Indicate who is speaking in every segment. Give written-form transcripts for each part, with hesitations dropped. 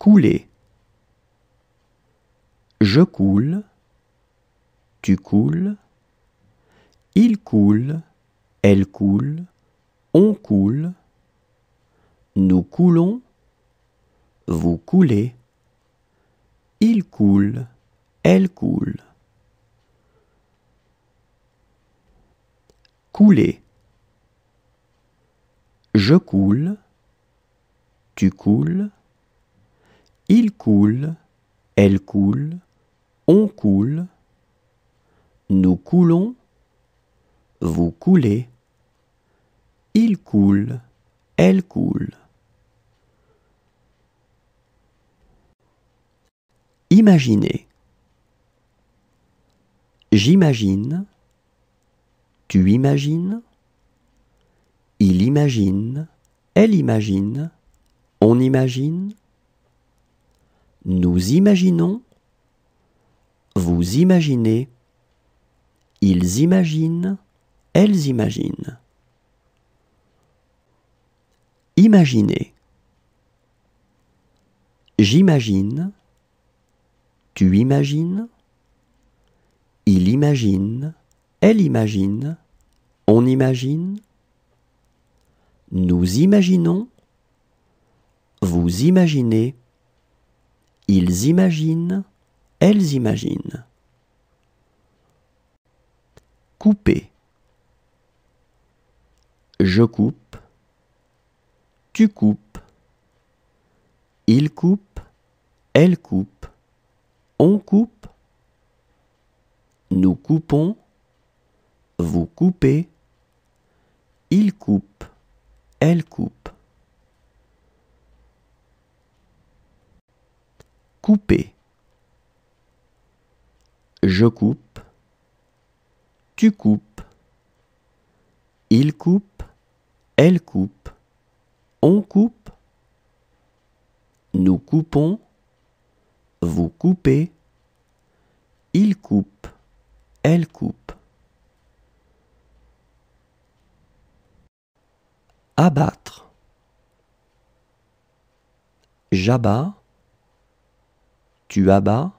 Speaker 1: Couler. Je coule, tu coules, il coule, elle coule, on coule, nous coulons, vous coulez, il coule, elle coule. Couler. Je coule, tu coules, il coule, elle coule, on coule, nous coulons, vous coulez, il coule, elle coule. Imaginer. J'imagine, tu imagines, il imagine, elle imagine, on imagine, nous imaginons, vous imaginez, ils imaginent, elles imaginent. Imaginer. J'imagine, tu imagines, il imagine, elle imagine, on imagine, nous imaginons, vous imaginez, ils imaginent, elles imaginent. Couper. Je coupe, tu coupes, il coupe, elle coupe, on coupe, nous coupons, vous coupez, il coupe, elle coupe. Couper. Je coupe, tu coupes, il coupe, elle coupe, on coupe, nous coupons, vous coupez, il coupe, elle coupe. Abattre. J'abats, tu abats,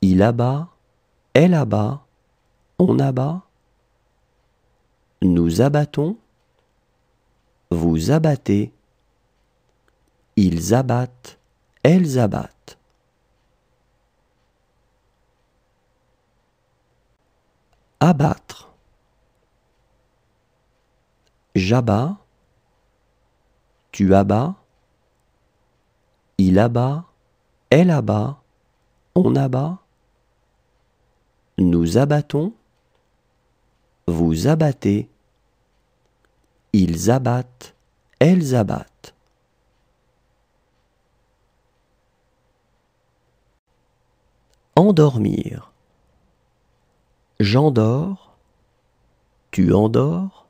Speaker 1: il abat, elle abat, on abat, nous abattons, vous abattez, ils abattent, elles abattent. Abattre. J'abats, tu abats, il abat, elle abat, on abat, nous abattons, vous abattez, ils abattent, elles abattent. Endormir. J'endors, tu endors,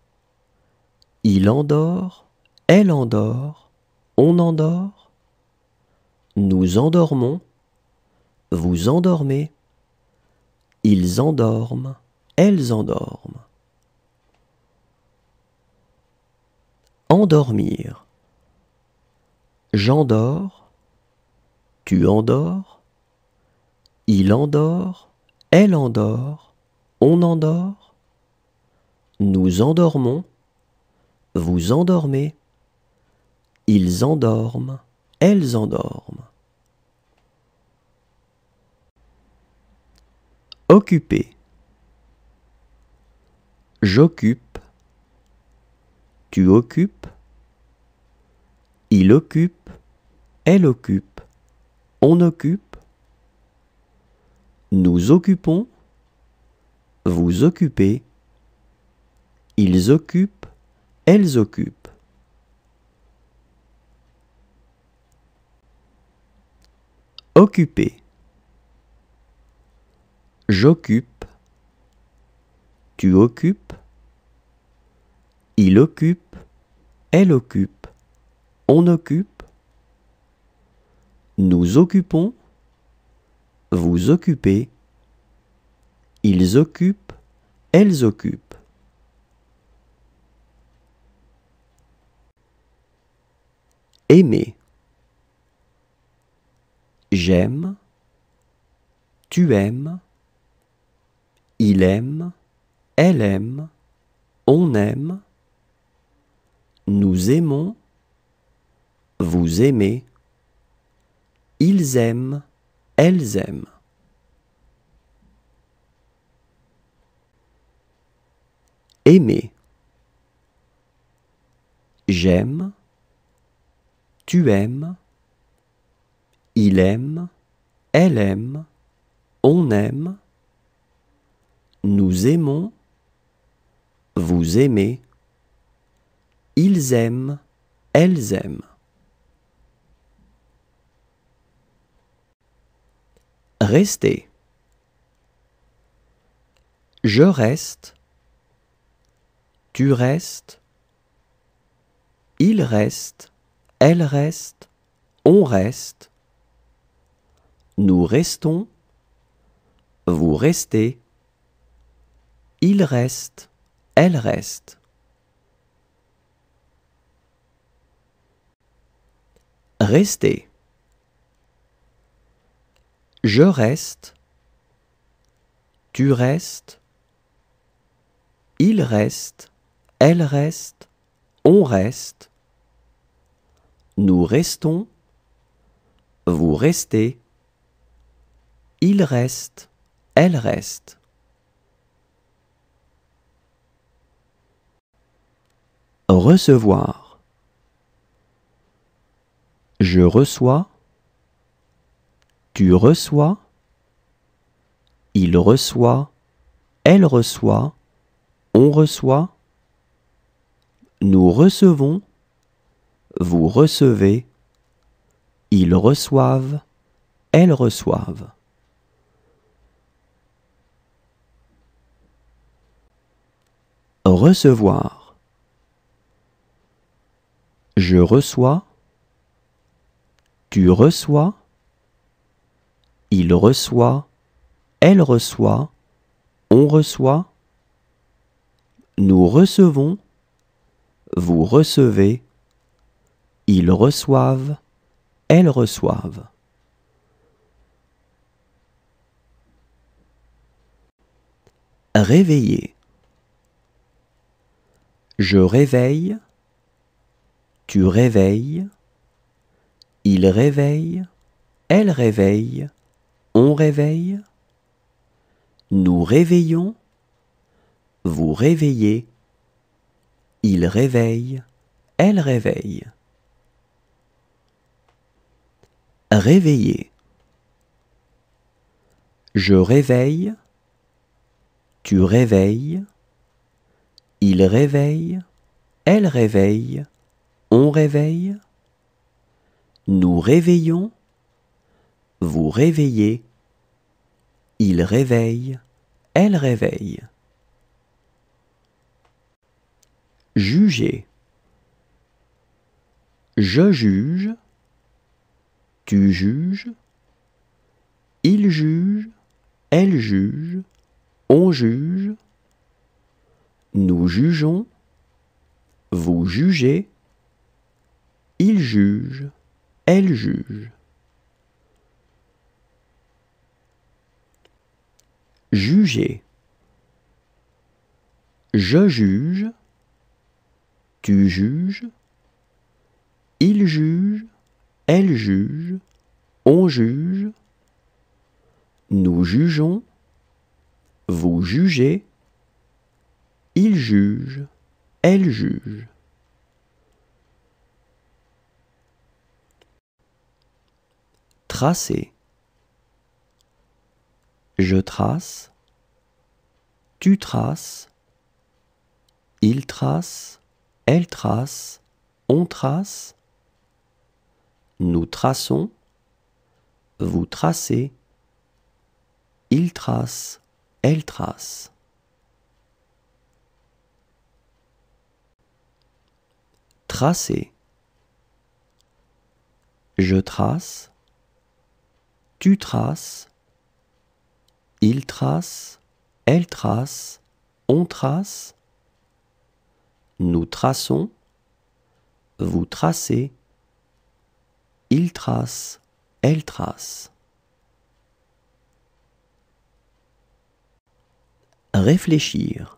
Speaker 1: il endort, elle endort, on endort, nous endormons, vous endormez, ils endorment, elles endorment. Endormir. J'endors, tu endors, il endort, elle endort, on endort, nous endormons, vous endormez, ils endorment, elles endorment. Occuper. J'occupe, tu occupes, il occupe, elle occupe, on occupe, nous occupons, vous occupez, ils occupent, elles occupent. Occuper. J'occupe, tu occupes, il occupe, elle occupe, on occupe, nous occupons, vous occupez, ils occupent, elles occupent. Aimer. J'aime, tu aimes, il aime, elle aime, on aime, nous aimons, vous aimez, ils aiment, elles aiment. Aimer. J'aime, tu aimes, il aime, elle aime, on aime, nous aimons, vous aimez, ils aiment, elles aiment. Rester. Je reste, tu restes, il reste, elle reste, on reste, nous restons, vous restez, il reste, elle reste. Rester. Je reste, tu restes, il reste, elle reste, on reste, nous restons, vous restez, il reste, elle reste. Recevoir. Je reçois, tu reçois, il reçoit, elle reçoit, on reçoit, nous recevons, vous recevez, ils reçoivent, elles reçoivent. Recevoir. Je reçois, tu reçois, il reçoit, elle reçoit, on reçoit, nous recevons, vous recevez, ils reçoivent, elles reçoivent. Réveiller. Je réveille, tu réveilles, il réveille, elle réveille, on réveille, nous réveillons, vous réveillez, il réveille, elle réveille. Réveiller. Je réveille, tu réveilles, il réveille, elle réveille, on réveille, nous réveillons, vous réveillez, il réveille, elle réveille. Juger. Je juge, tu juges, il juge, elle juge, on juge, nous jugeons, vous jugez, il juge, elle juge. Juger. Je juge, tu juges, il juge, elle juge, on juge, nous jugeons, vous jugez, il juge, elle juge. Tracer. Je trace, tu traces, il trace, elle trace, on trace, nous traçons, vous tracez, il trace, elle trace. Tracer. Je trace, tu traces, il trace, elle trace, on trace, nous traçons, vous tracez, il trace, elle trace. Réfléchir.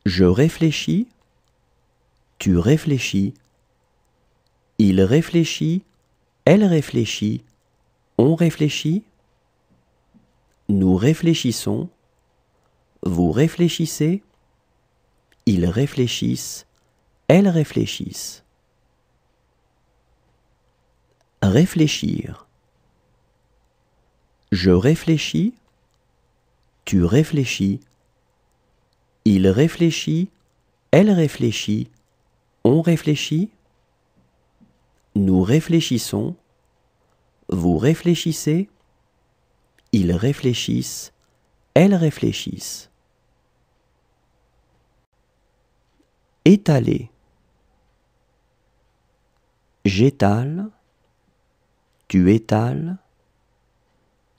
Speaker 1: Je réfléchis, tu réfléchis, il réfléchit, elle réfléchit, on réfléchit, nous réfléchissons, vous réfléchissez, ils réfléchissent, elles réfléchissent. Réfléchir. Je réfléchis, tu réfléchis, il réfléchit, elle réfléchit, on réfléchit, nous réfléchissons, vous réfléchissez, ils réfléchissent, elles réfléchissent. Étaler. J'étale, tu étales,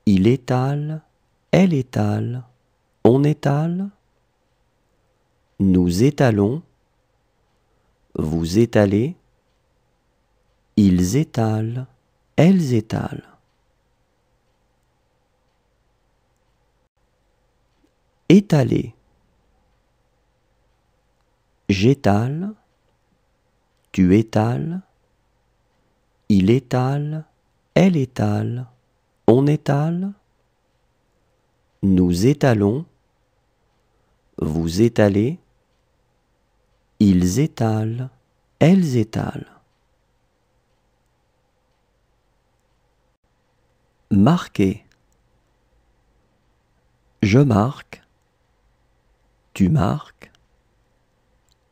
Speaker 1: il étale, elle étale, on étale, nous étalons, vous étalez, ils étalent, elles étalent. Étaler. J'étale, tu étales, il étale, elle étale, on étale, nous étalons, vous étalez, ils étalent, elles étalent. Marquer. Je marque, tu marques,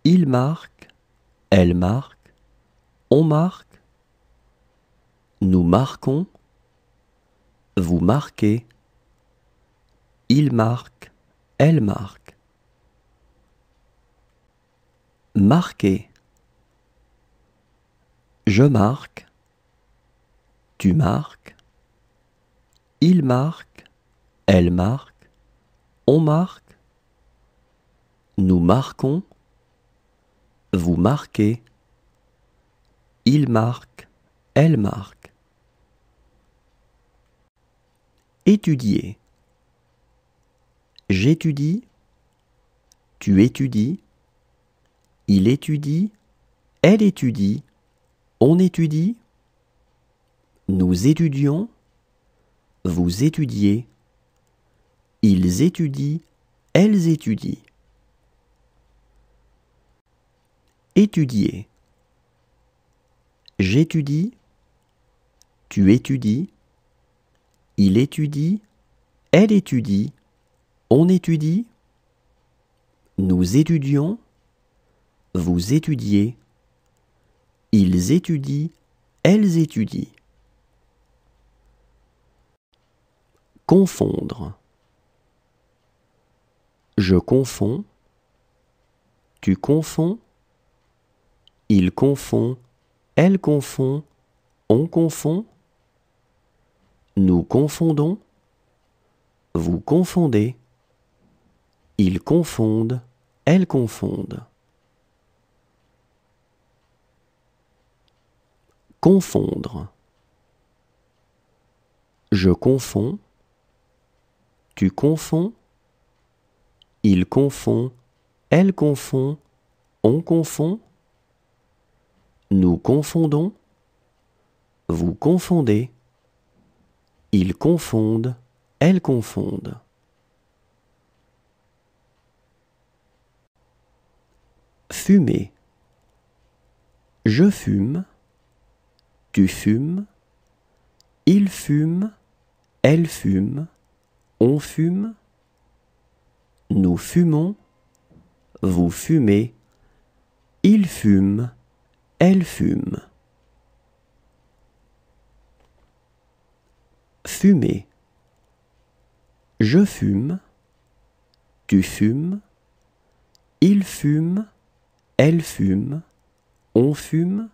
Speaker 1: il marque, elle marque, on marque, nous marquons, vous marquez, il marque, elle marque. Marquer. Je marque, tu marques, il marque, elle marque, on marque, nous marquons, vous marquez, il marque, elle marque. Étudier. J'étudie, tu étudies, il étudie, elle étudie, on étudie, nous étudions, vous étudiez, ils étudient, elles étudient. Étudier. J'étudie, tu étudies, il étudie, elle étudie, on étudie, nous étudions, vous étudiez, ils étudient, elles étudient. Confondre. Je confonds, tu confonds, il confond, elle confond, on confond, nous confondons, vous confondez, ils confondent, elles confondent. Confondre. Je confonds, tu confonds, il confond, elle confond, on confond, nous confondons, vous confondez, ils confondent, elles confondent. Fumer. Je fume, tu fumes, il fume, elle fume, on fume, nous fumons, vous fumez, il fume, elle fume. Fumer. Je fume, tu fumes, il fume, elle fume, on fume,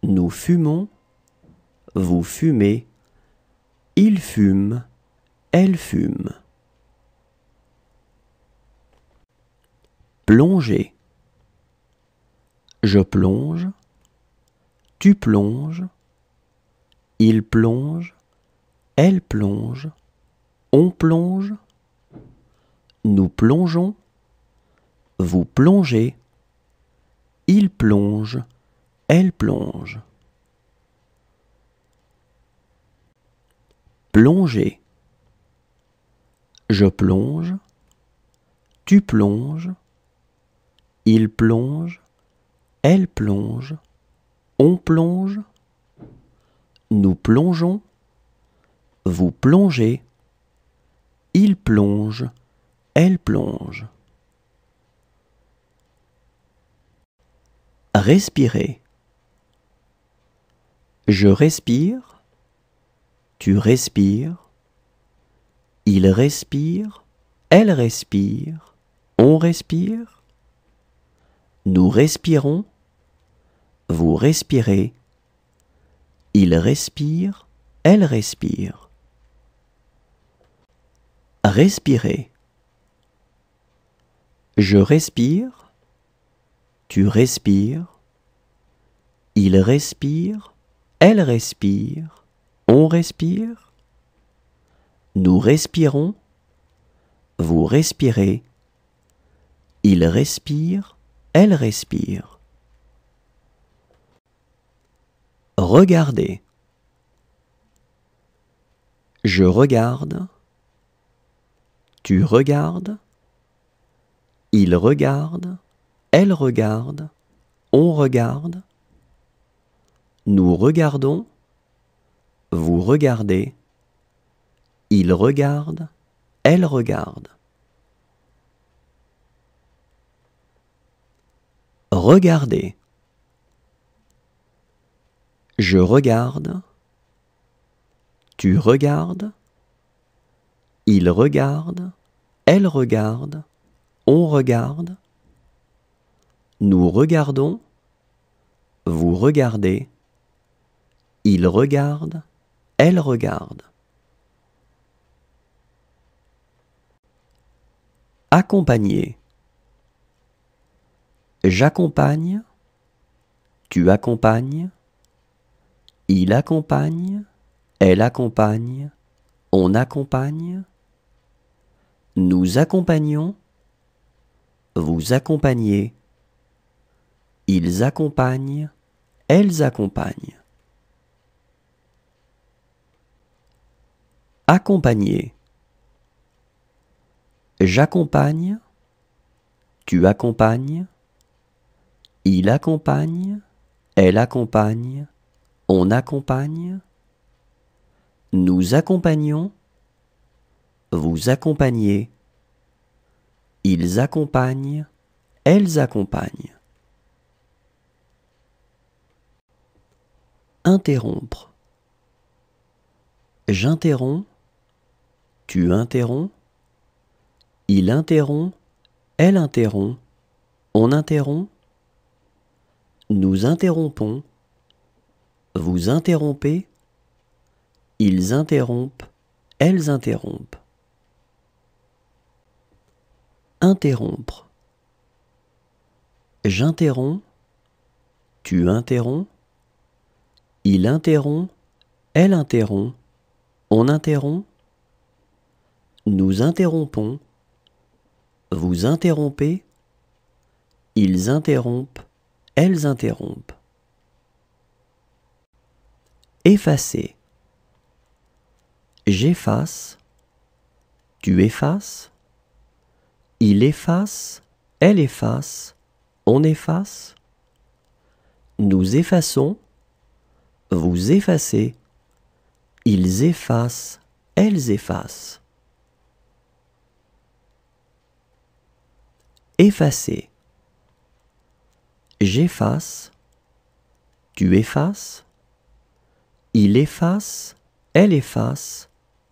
Speaker 1: nous fumons, vous fumez, il fume, elle fume. Plonger. Je plonge, tu plonges, il plonge, elle plonge, on plonge, Nous plongeons, vous plongez, il plonge, elle plonge. Plonger. Je plonge, tu plonges, il plonge, elle plonge, on plonge, nous plongeons, vous plongez, il plonge, elle plonge. Respirer. Je respire, tu respires, il respire, elle respire, on respire, nous respirons, vous respirez, il respire, elle respire. Respirer. Je respire, tu respires, il respire, elle respire, on respire, nous respirons, vous respirez, il respire, elle respire. Regardez. Je regarde, tu regardes, il regarde, elle regarde, on regarde, nous regardons, vous regardez, il regarde, elle regarde. Regardez. Je regarde, tu regardes, il regarde, elle regarde, on regarde, nous regardons, vous regardez, il regarde, elle regarde. Accompagner. J'accompagne, tu accompagnes, il accompagne, elle accompagne, on accompagne, nous accompagnons, vous accompagnez, ils accompagnent, elles accompagnent. Accompagner. J'accompagne, tu accompagnes, il accompagne, elle accompagne, on accompagne, nous accompagnons, vous accompagnez, ils accompagnent, elles accompagnent. Interrompre. J'interromps, tu interromps, il interrompt, elle interrompt, on interrompt, nous interrompons, vous interrompez, ils interrompent, elles interrompent. Interrompre. J'interromps, tu interromps, il interrompt, elle interrompt, on interrompt, nous interrompons, vous interrompez, ils interrompent, elles interrompent. Effacer. J'efface, tu effaces, il efface, elle efface, on efface, nous effaçons, vous effacez, ils effacent, elles effacent. Effacer. J'efface, tu effaces, il efface, elle efface,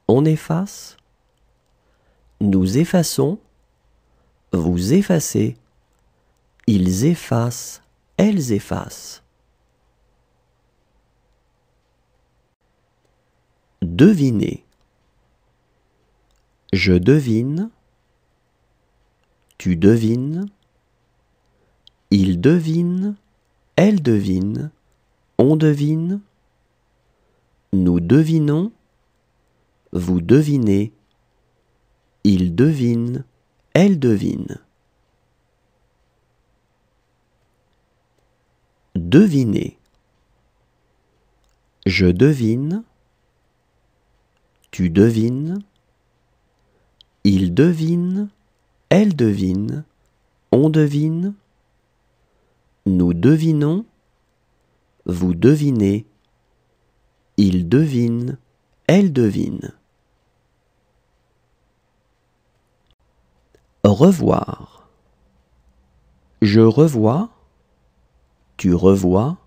Speaker 1: on efface, nous effaçons, vous effacez, ils effacent, elles effacent. Deviner. Je devine, tu devines, il devine, elle devine, on devine, nous devinons, vous devinez, il devine, elle devine. Deviner. Je devine. Tu devines. Il devine. Elle devine. On devine. Nous devinons. Vous devinez. Il devine. Elle devine. Revoir. Je revois. Tu revois.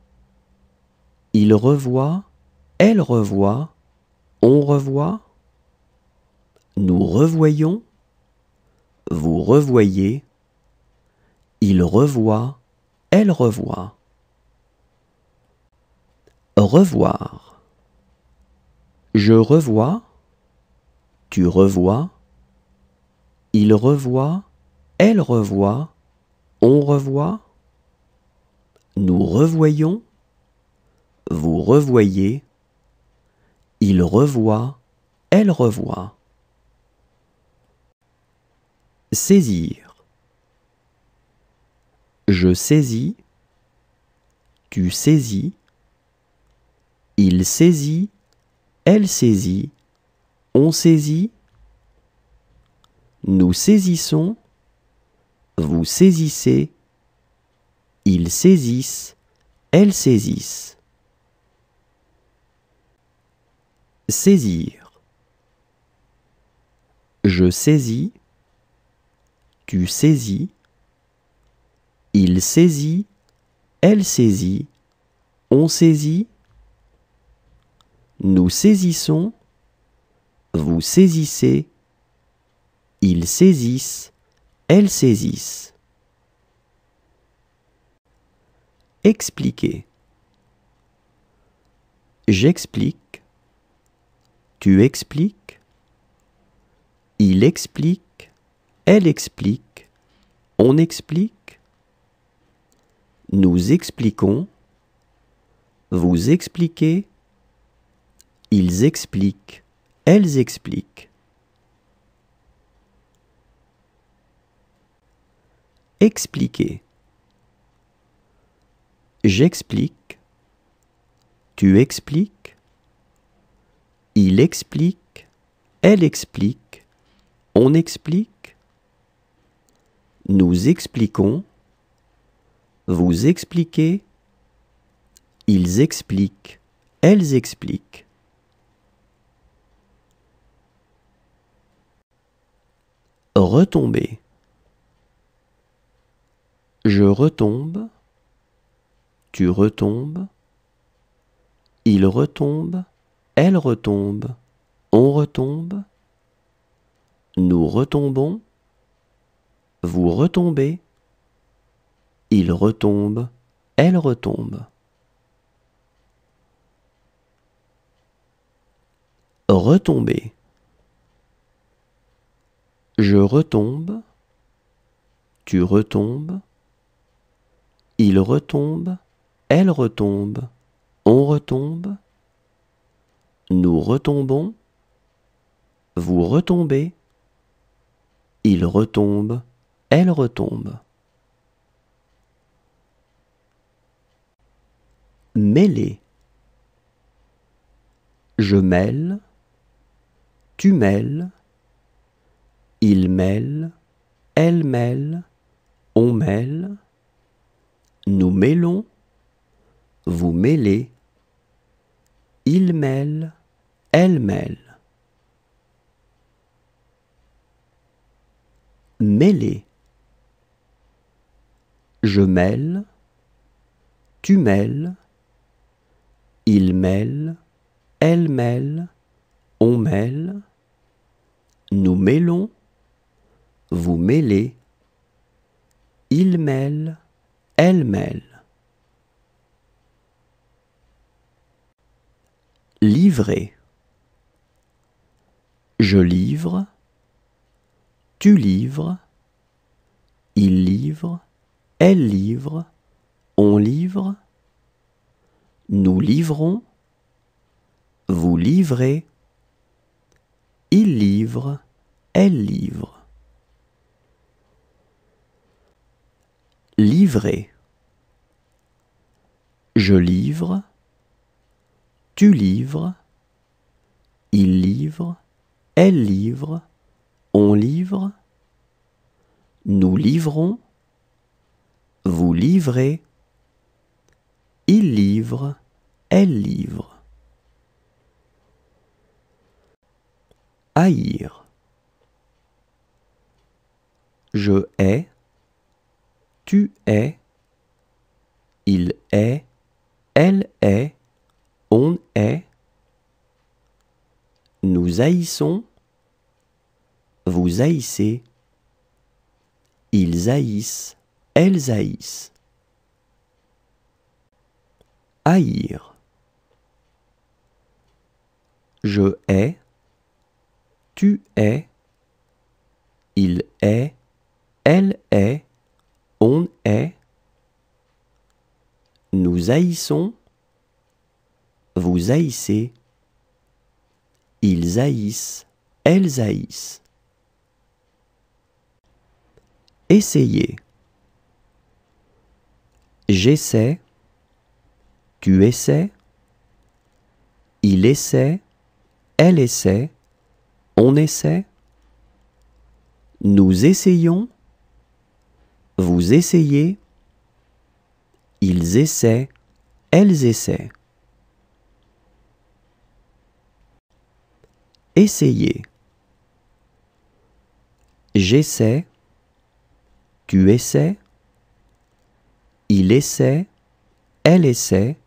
Speaker 1: Il revoit. Elle revoit. On revoit. Nous revoyons. Vous revoyez. Il revoit. Elle revoit. Revoir. Je revois. Tu revois. Il revoit. Elle revoit. On revoit. Nous revoyons. Vous revoyez. Il revoit. Elle revoit. Saisir. Je saisis. Tu saisis. Il saisit. Elle saisit. On saisit. Nous saisissons. Vous saisissez. Ils saisissent. Elles saisissent. Saisir. Je saisis. Tu saisis. Il saisit. Elle saisit. On saisit. Nous saisissons. Vous saisissez. Ils saisissent. Elles saisissent. Expliquer. J'explique. Tu expliques. Il explique. Elle explique. On explique. Nous expliquons. Vous expliquez. Ils expliquent. Elles expliquent. Expliquer. J'explique. Tu expliques. Il explique. Elle explique. On explique. Nous expliquons. Vous expliquez. Ils expliquent. Elles expliquent. Retomber. Je retombe. Tu retombes. Il retombe. Elle retombe. On retombe. Nous retombons. Vous retombez. Il retombe. Elle retombe. Retomber. Je retombe. Tu retombes. Il retombe. Elle retombe. On retombe. Nous retombons. Vous retombez. Il retombe. Elle retombe. Mêler. Je mêle. Tu mêles. Il mêle. Elle mêle. On mêle. Nous mêlons. Vous mêlez. Il mêle. Elle mêle. Mêler. Je mêle. Tu mêles. Il mêle. Elle mêle. On mêle. Nous mêlons. Vous mêlez. Il mêle. Elle mêle. Livrer. Je livre. Tu livres. Il livre. Elle livre. On livre. Nous livrons. Vous livrez. Il livre. Elle livre. livrer. Je livre, tu livres, il livre, elle livre, on livre, nous livrons, vous livrez, il livre, elle livre. Haïr. Je hais, tu hais, il hait, elle hait, on hait, nous haïssons, vous haïssez, ils haïssent, elles haïssent. Haïr. Je hais, tu hais, il hait, elle hait, on hait, nous haïssons, vous haïssez, ils haïssent, elles haïssent. Essayez. J'essaie, tu essaies, il essaie, elle essaie, on essaie, nous essayons, vous essayez, ils essaient, elles essaient. Essayez. J'essaie, tu essaies, il essaie, elle essaie,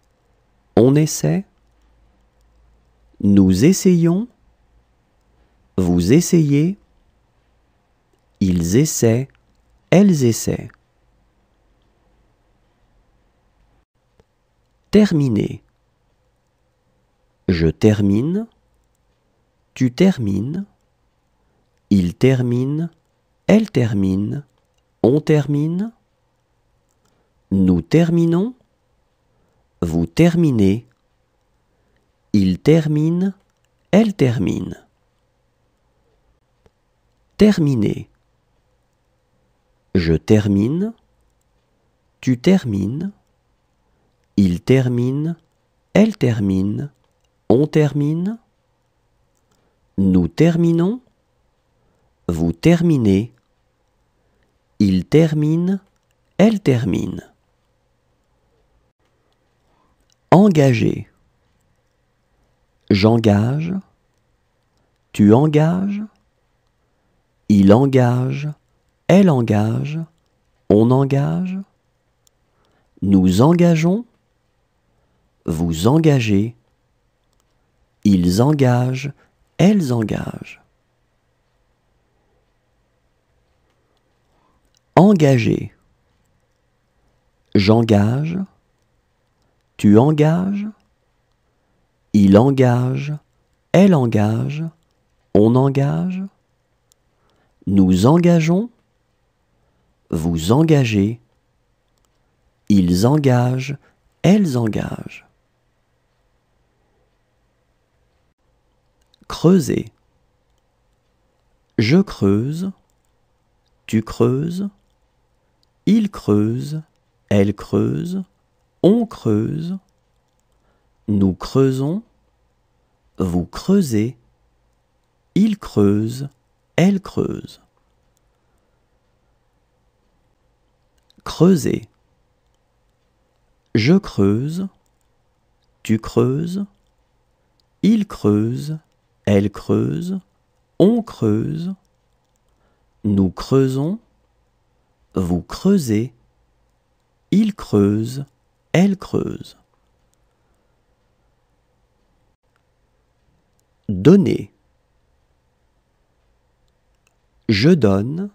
Speaker 1: on essaie, nous essayons, vous essayez, ils essaient, elles essaient. Terminer. Je termine, tu termines, il termine, elle termine, on termine, nous terminons, vous terminez, il termine, elle termine. Terminer. Je termine, tu termines, il termine, elle termine, on termine, nous terminons, vous terminez, il termine, elle termine. Engager. J'engage, tu engages, il engage, elle engage, on engage, nous engageons, vous engagez, ils engagent, elles engagent. Engager. J'engage, tu engages, il engage, elle engage, on engage, nous engageons, vous engagez, ils engagent, elles engagent. Creuser. Je creuse, tu creuses, il creuse, elle creuse, on creuse, nous creusons, vous creusez, il creuse, elle creuse. Creuser. Je creuse, tu creuses, il creuse, elle creuse, on creuse, nous creusons, vous creusez, il creuse, elle creuse. Donner. Je donne,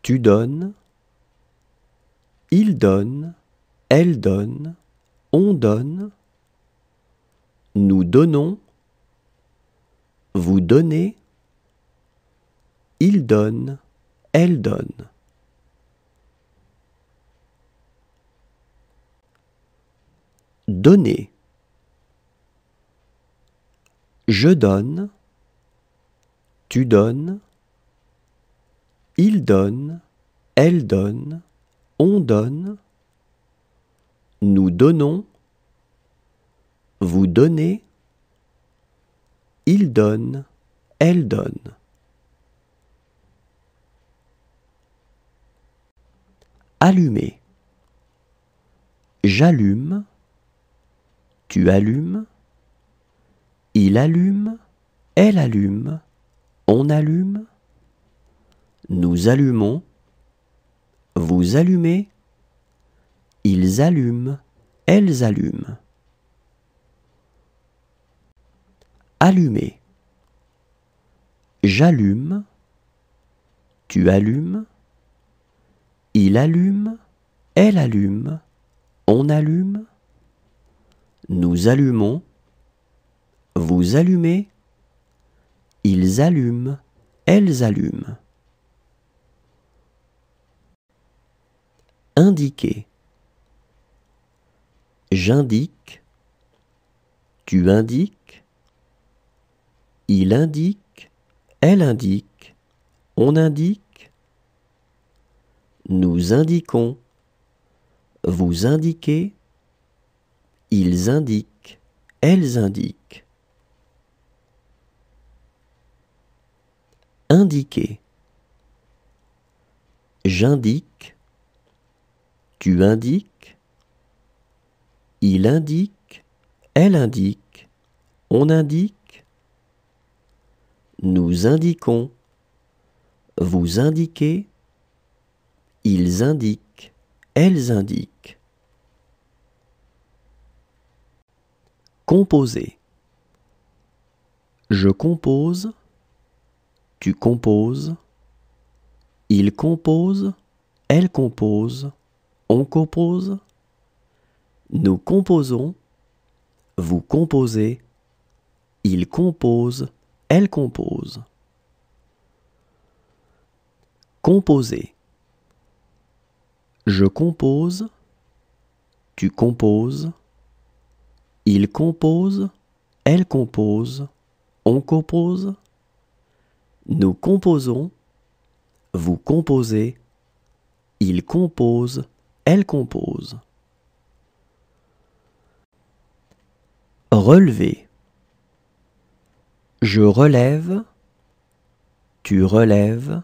Speaker 1: tu donnes, il donne, elle donne, on donne, nous donnons, vous donnez, il donne, elle donne. Donner. Je donne, tu donnes, il donne, elle donne, on donne, nous donnons, vous donnez, il donne, elle donne. Allumer. J'allume, tu allumes, il allume, elle allume, on allume, nous allumons, vous allumez, ils allument, elles allument. Allumer. J'allume, tu allumes, il allume, elle allume, on allume, nous allumons, vous allumez, ils allument, elles allument. Indiquer. J'indique, tu indiques, il indique, elle indique, on indique, nous indiquons, vous indiquez, ils indiquent, elles indiquent. Indiquer. J'indique, tu indiques, il indique, elle indique, on indique, nous indiquons, vous indiquez, ils indiquent, elles indiquent. Composer. Je compose, tu composes, il compose, elle compose, on compose, nous composons, vous composez, il compose, elle compose. Composer. Je compose, tu composes, il compose, elle compose, on compose, nous composons, vous composez, il compose, elle compose. Relever. Je relève, tu relèves,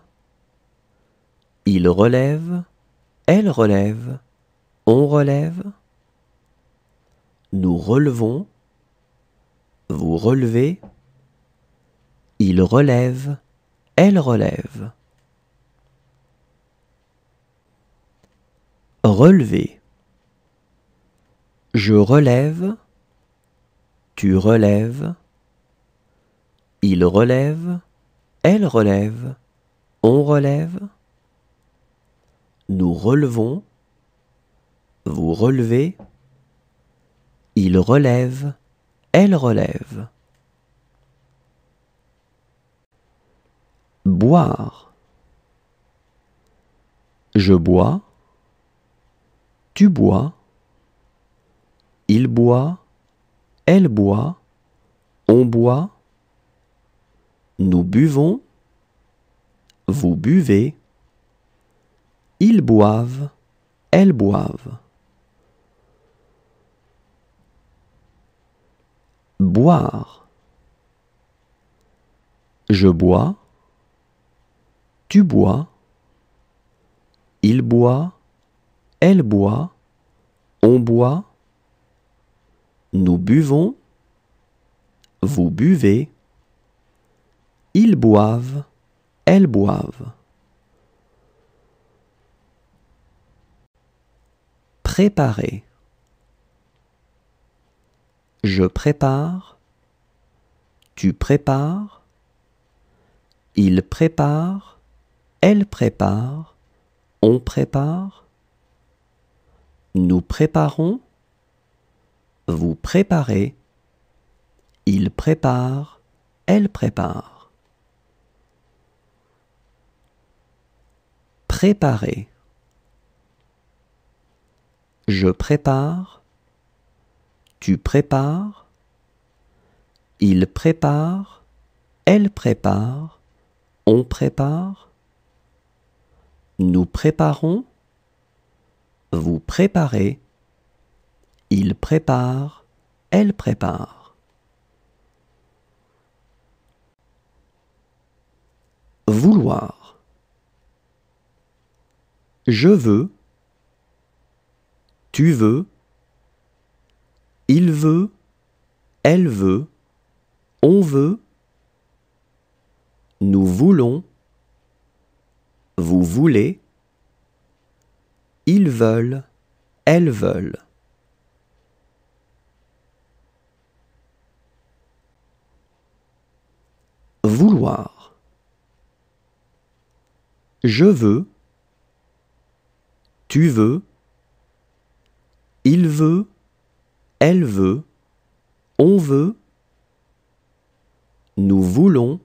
Speaker 1: il relève, elle relève, on relève, nous relevons, vous relevez, il relève, elle relève. Relever. Je relève, tu relèves, il relève, elle relève, on relève, nous relevons, vous relevez, il relève, elle relève. Boire. Je bois, tu bois, il boit, elle boit, on boit, nous buvons, vous buvez, ils boivent, elles boivent. Boire. Je bois, tu bois, il boit, elle boit, on boit, nous buvons, vous buvez, ils boivent, elles boivent. Préparer. Je prépare, tu prépares, il prépare, elle prépare, on prépare, nous préparons, vous préparez, il prépare, elle prépare. Préparer. Je prépare, tu prépares, il prépare, elle prépare, on prépare, nous préparons, vous préparez, il prépare, elle prépare. Vouloir. Je veux, tu veux, il veut, elle veut, on veut, nous voulons, vous voulez, ils veulent, elles veulent. Vouloir. Je veux, tu veux, il veut, elle veut, on veut, nous voulons,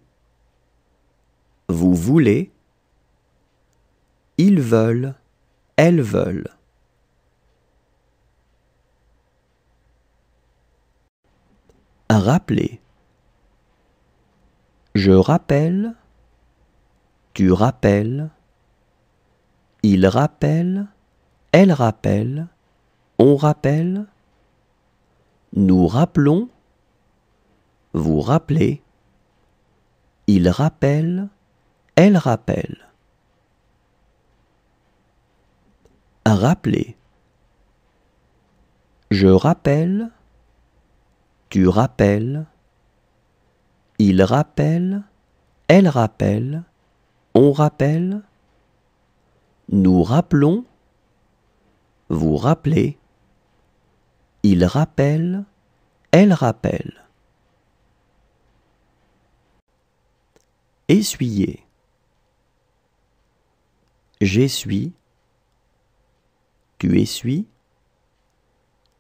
Speaker 1: vous voulez, ils veulent, elles veulent. Rappeler. Je rappelle, tu rappelles, il rappelle, elle rappelle, on rappelle, nous rappelons, vous rappelez, il rappelle, elle rappelle. Rappeler. Je rappelle, tu rappelles, il rappelle, elle rappelle, on rappelle, nous rappelons, vous rappelez, il rappelle, elle rappelle. Essuyer. J'essuie, tu essuies,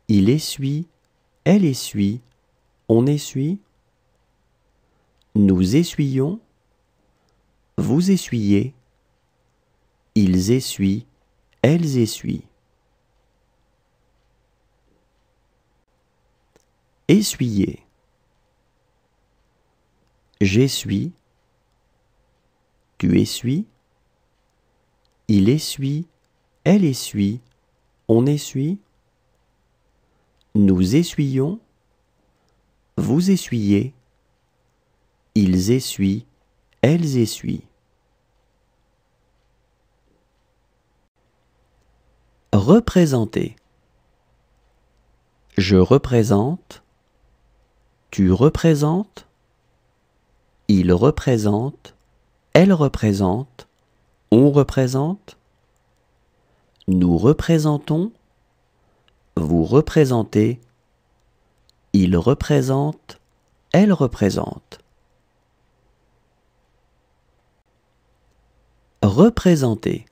Speaker 1: il essuie, elle essuie, on essuie, nous essuyons, vous essuyez, ils essuient, elles essuient. Essuyer. J'essuie, tu essuies, il essuie, elle essuie, on essuie, nous essuyons, vous essuyez, ils essuient, elles essuient. Représenter. Je représente, tu représentes, il représente, elle représente, on représente, nous représentons, vous représentez, il représente, elle représente. Représenter.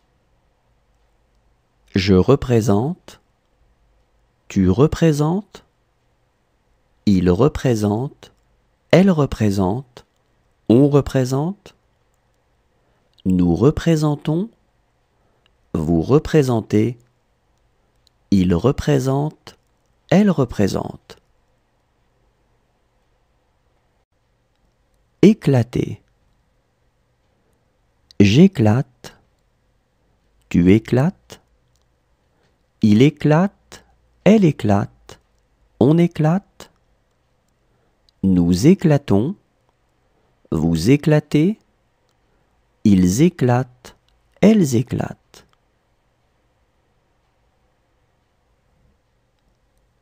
Speaker 1: Je représente, tu représentes, il représente, elle représente, on représente, nous représentons, vous représentez, il représente, elle représente. Éclater. J'éclate, tu éclates, il éclate, elle éclate, on éclate, nous éclatons, vous éclatez, ils éclatent, elles éclatent.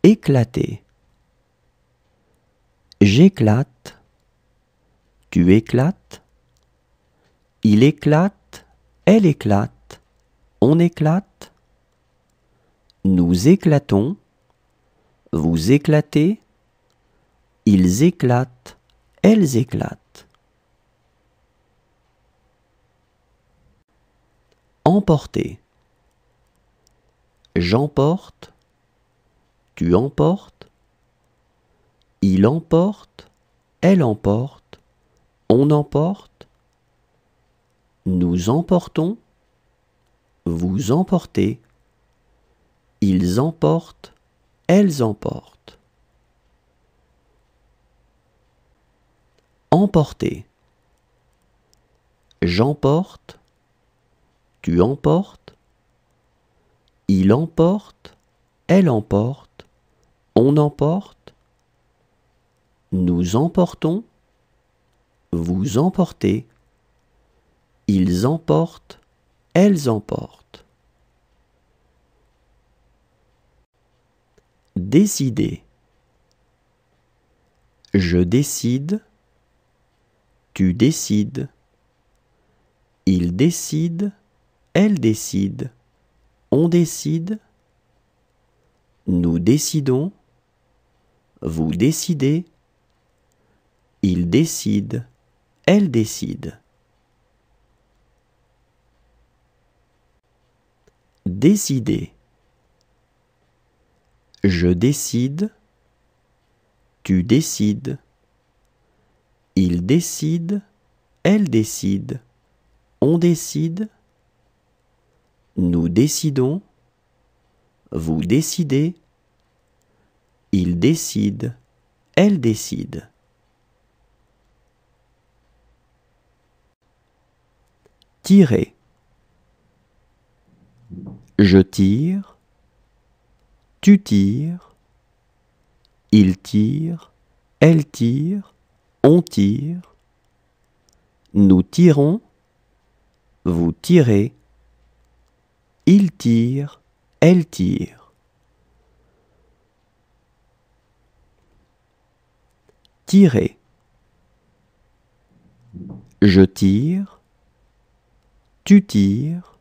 Speaker 1: Éclater. J'éclate, tu éclates, il éclate, elle éclate, on éclate, nous éclatons, vous éclatez, ils éclatent, elles éclatent. Emporter. J'emporte, tu emportes, il emporte, elle emporte, on emporte, nous emportons, vous emportez, ils emportent, elles emportent. Emporter. J'emporte, tu emportes, Il emporte, elle emporte, on emporte. Nous emportons, vous emportez. Ils emportent, elles emportent. Décider. Je décide, tu décides. Il décide, elle décide, on décide. Nous décidons, vous décidez. Il décide, elle décide. Décider. Je décide, tu décides. Il décide, elle décide, on décide. Nous décidons, vous décidez. Il décide, elle décide. Tirer. Je tire, tu tires. Il tire, elle tire, on tire. Nous tirons, vous tirez. Il tire, elle tire. Tirer. Je tire, tu tires.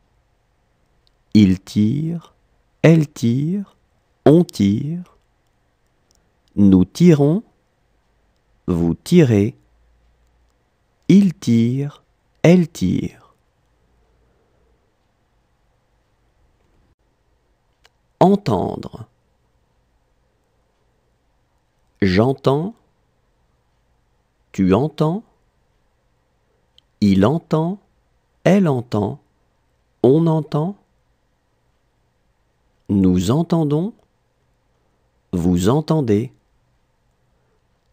Speaker 1: Il tire, elle tire, on tire. Nous tirons, vous tirez. Il tire, elle tire. Entendre. J'entends, tu entends. Il entend, elle entend, on entend. Nous entendons, vous entendez.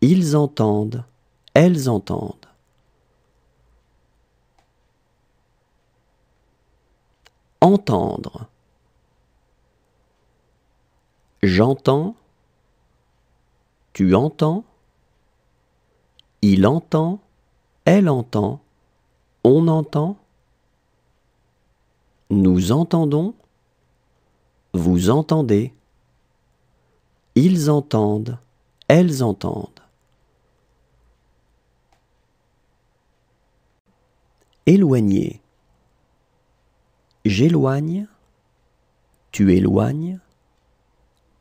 Speaker 1: Ils entendent, elles entendent. Entendre. J'entends, tu entends. Il entend, elle entend, on entend. Nous entendons, vous entendez. Ils entendent, elles entendent. Éloigner. J'éloigne, tu éloignes.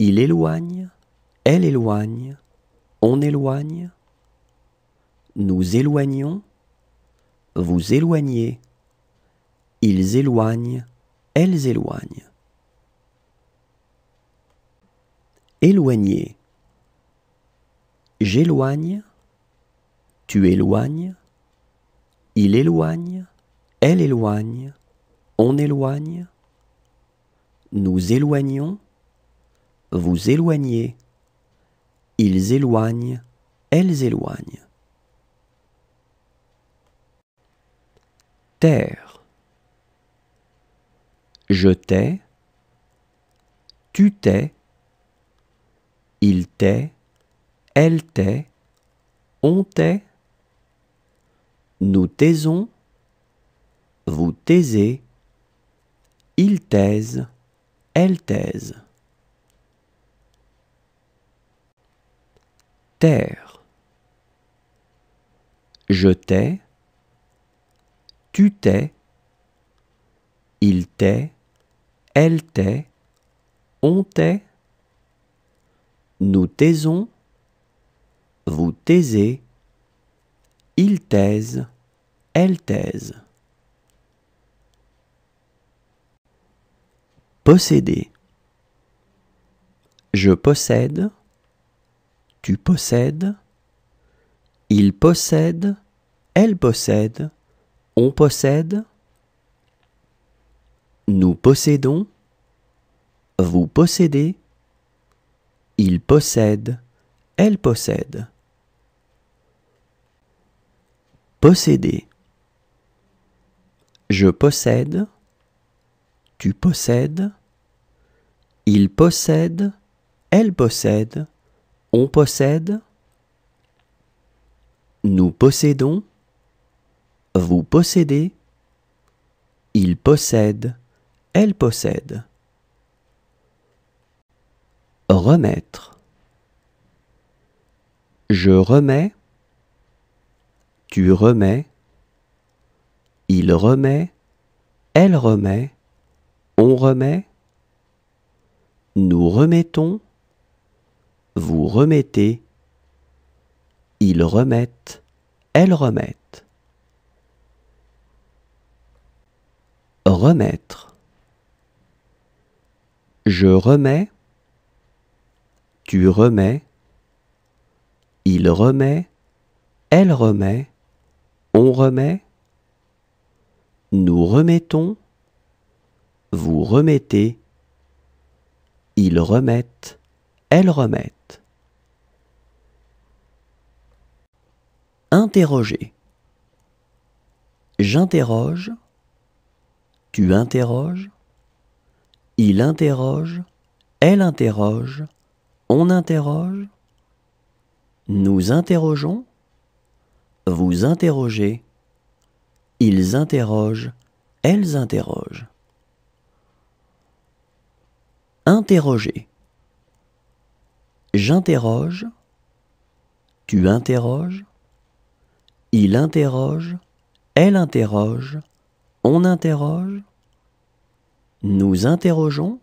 Speaker 1: Il éloigne, elle éloigne, on éloigne. Nous éloignons, vous éloignez. Ils éloignent, elles éloignent. Éloigner. J'éloigne, tu éloignes. Il éloigne, elle éloigne, on éloigne. Nous éloignons, vous éloignez. Ils éloignent, elles éloignent. Taire. Je tais, tu tais. Il tait, elle tait, on tait. Nous taisons, vous taisez. Ils taisent, elles taisent. Taire. Je tais, tu tais. Il tait, elle tait, on tait. Nous taisons, vous taisez. Ils taisent, elles taisent. Posséder. Je possède, tu possèdes. Il possède, elle possède, on possède. Nous possédons, vous possédez. Il possède, elle possède. Posséder. Je possède, tu possèdes. Il possède, elle possède, on possède. Nous possédons, vous possédez. Il possède, elle possède. Remettre. Je remets, tu remets, il remet, elle remet, on remet. Nous remettons, vous remettez, ils remettent, elles remettent. Remettre. Je remets, tu remets, il remet, elle remet, on remet. Nous remettons, vous remettez, ils remettent, elles remettent. Interroger. J'interroge, tu interroges, il interroge, elle interroge, on interroge. Nous interrogeons, vous interrogez, ils interrogent, elles interrogent. Interroger. J'interroge, tu interroges, il interroge, elle interroge, on interroge. Nous interrogeons,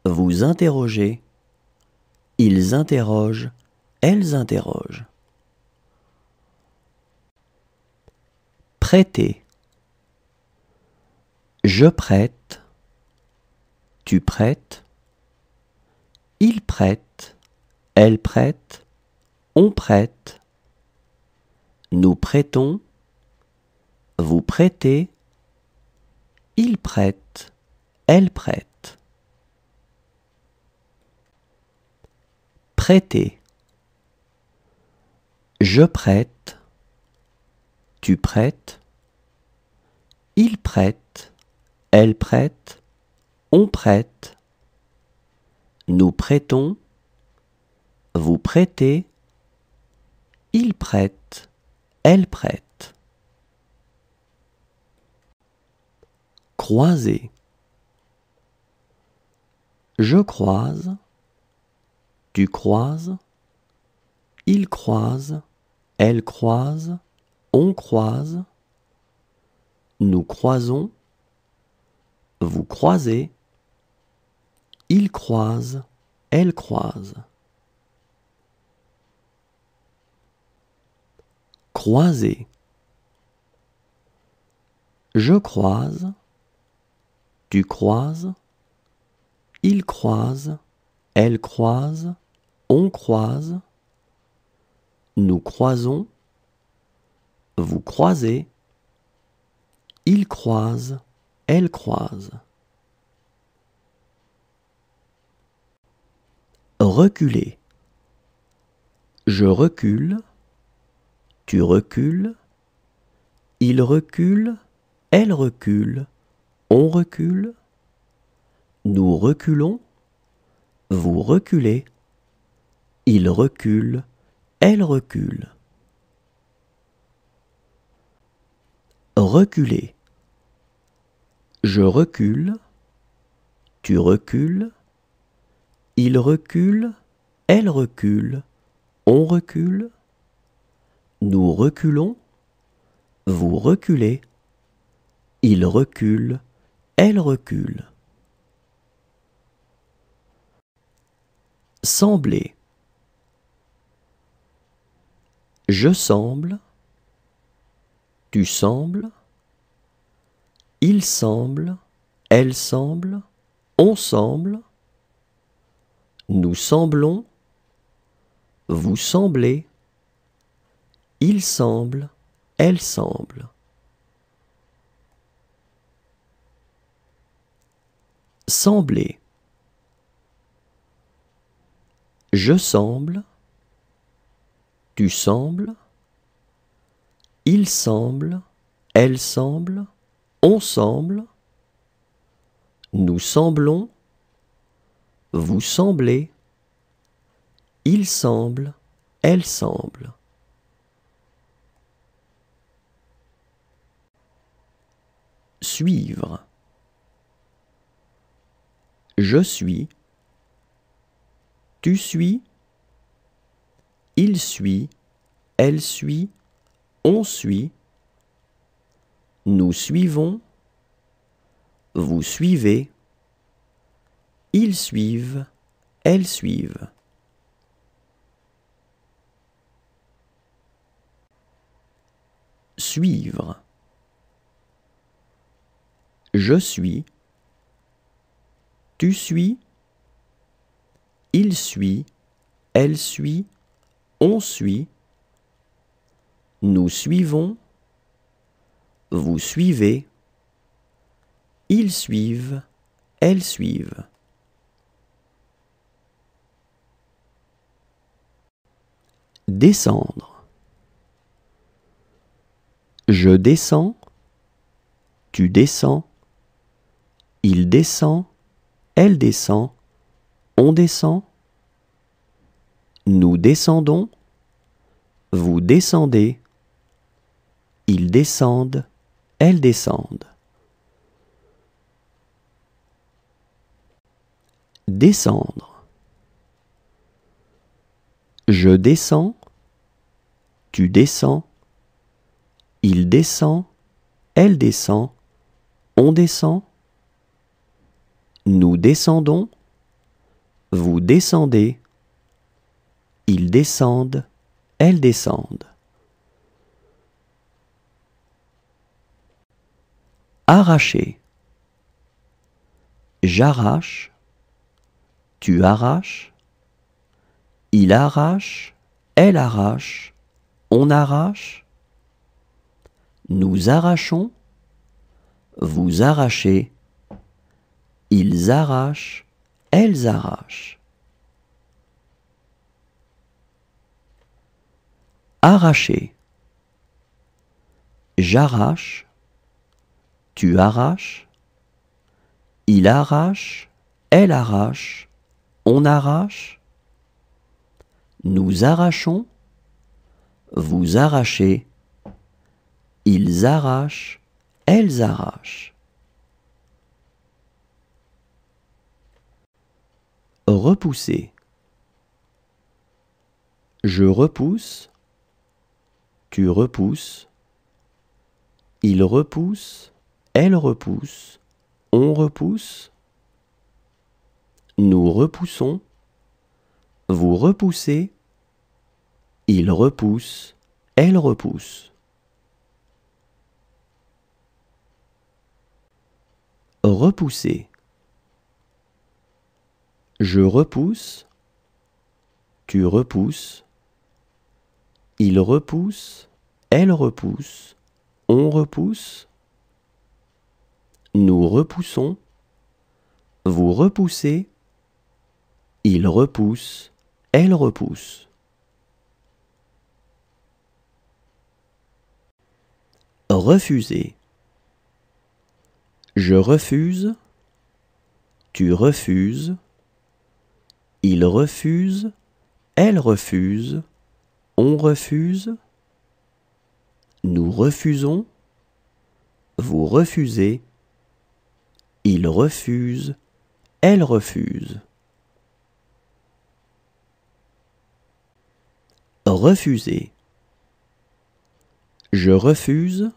Speaker 1: vous interrogez, ils interrogent, elles interrogent. Prêter. Je prête, tu prêtes, il prête, elle prête, on prête. Nous prêtons, vous prêtez, il prête, elle prête. Prêter. Je prête, tu prêtes, il prête, elle prête, on prête. Nous prêtons, vous prêtez, il prête, elle prête. Croiser. Je croise, tu croises, il croise, elle croise, on croise. Nous croisons, vous croisez, il croise, elle croise. Croiser. Je croise, tu croises, il croise, elle croise, on croise. Nous croisons, vous croisez, il croise, elle croise. Reculer. Je recule, tu recules, il recule, elle recule, on recule. Nous reculons, vous reculez, il recule, elle recule. Reculer. Je recule, tu recules, il recule, elle recule, on recule. Nous reculons, vous reculez, il recule, elle recule. Sembler. Je semble, tu sembles, il semble, elle semble, on semble. Nous semblons, vous semblez, il semble, elle semble. Sembler. Je semble, tu sembles, il semble, elle semble, on semble. Nous semblons, vous semblez, il semble, elle semble. Suivre. Je suis, tu suis, il suit, elle suit, on suit, nous suivons, vous suivez, ils suivent, elles suivent. Suivre. Je suis, tu suis, il suit, elle suit, on suit, nous suivons, vous suivez, ils suivent, elles suivent. Descendre. Je descends, tu descends, il descend, elle descend, on descend, nous descendons, vous descendez, ils descendent, elles descendent. Descendre. Je descends, tu descends, il descend, elle descend, on descend, nous descendons, vous descendez, ils descendent, elles descendent. Arracher. J'arrache, tu arraches, il arrache, elle arrache, on arrache, nous arrachons, vous arrachez, ils arrachent, elles arrachent. Arracher. J'arrache, tu arraches, il arrache, elle arrache, on arrache, nous arrachons, vous arrachez, ils arrachent, elles arrachent. Repousser. Je repousse, tu repousses, il repousse, elle repousse, on repousse, nous repoussons, vous repoussez, il repousse, elle repousse. Repousser. Je repousse, tu repousses, il repousse, elle repousse, on repousse, nous repoussons, vous repoussez, il repousse, elle repousse. Refuser. Je refuse, tu refuses, il refuse, elle refuse, on refuse, nous refusons, vous refusez, il refuse, elle refuse. Refuser. Je refuse,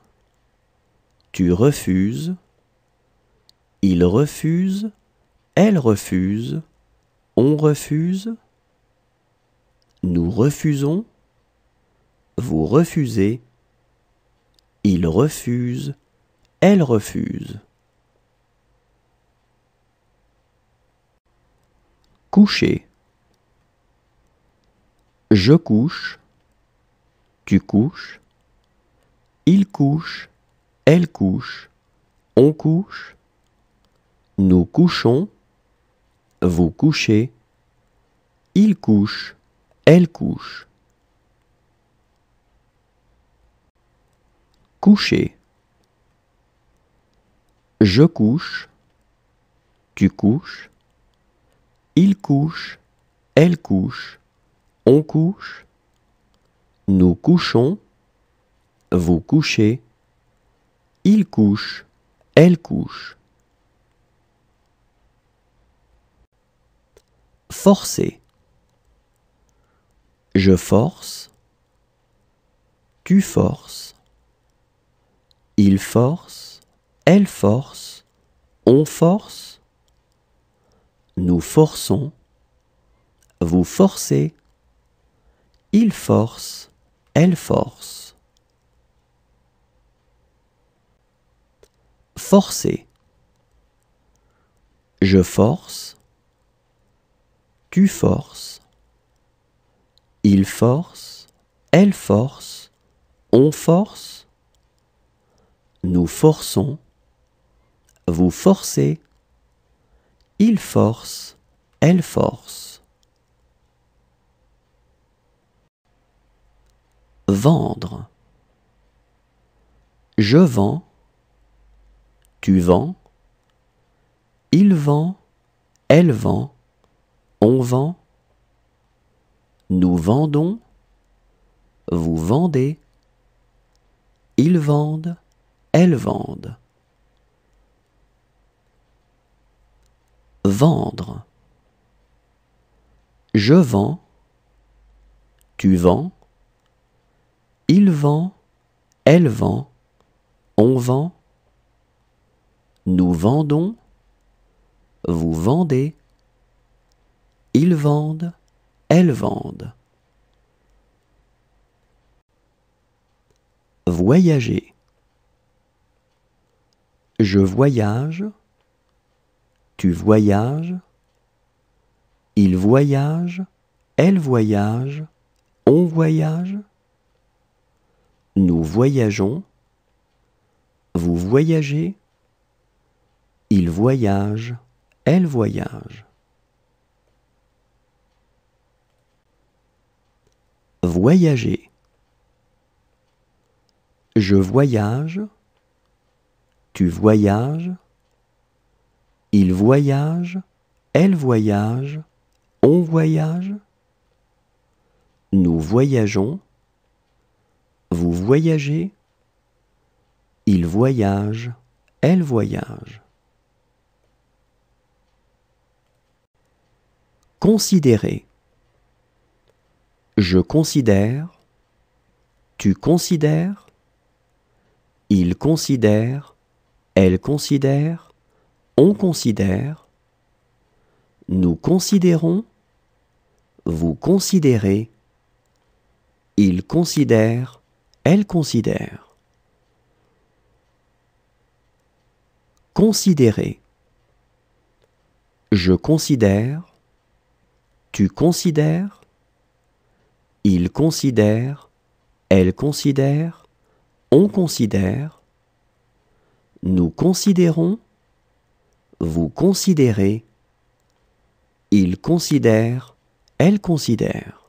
Speaker 1: tu refuses, il refuse, elle refuse, on refuse, nous refusons, vous refusez, il refuse, elle refuse. Coucher. Je couche, tu couches, il couche, elle couche, on couche, nous couchons, vous couchez, il couche, elle couche. Coucher. Je couche, tu couches, il couche, elle couche, on couche, nous couchons, vous couchez, il couche, elle couche. Forcer. Je force, tu forces, il force, elle force, on force, nous forçons, vous forcez, il force, elle force. Forcer. Je force, tu forces, il force, elle force, on force, nous forçons, vous forcez, il force, elle force. Vendre. Je vends, tu vends, il vend, elle vend, on vend, nous vendons, vous vendez, ils vendent, elles vendent. Vendre. Je vends, tu vends, il vend, elle vend, on vend, nous vendons, vous vendez, ils vendent, elles vendent. Voyager. Je voyage, tu voyages, il voyage, elle voyage, on voyage, nous voyageons, vous voyagez, il voyage, elle voyage. Voyager. Je voyage, tu voyages, il voyage, elle voyage, on voyage, nous voyageons, vous voyagez, il voyage, elle voyage. Considérer. Je considère, tu considères, il considère, elle considère, on considère, nous considérons, vous considérez, il considère, elle considère. Considérer. Je considère, tu considères, il considère, elle considère, on considère, nous considérons, vous considérez, il considère, elle considère.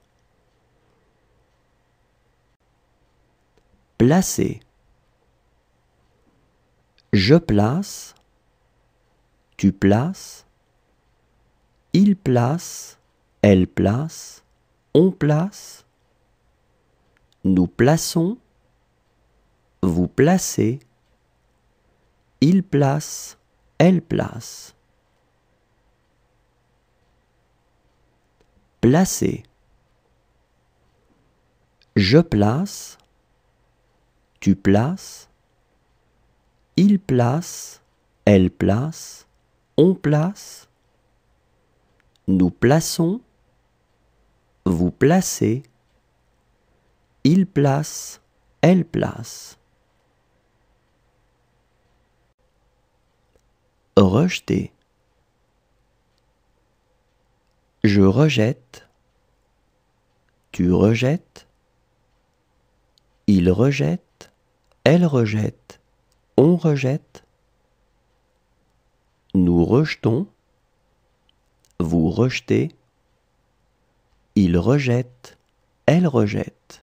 Speaker 1: Placer. Je place, tu places, il place, elle place, on place, nous plaçons, vous placez, il place, elle place. Placer. Je place, tu places, il place, elle place, on place, nous plaçons, vous placez, il place, elle place. Rejeter. Je rejette, tu rejettes, il rejette, elle rejette, on rejette, nous rejetons, vous rejetez, il rejette, elle rejette.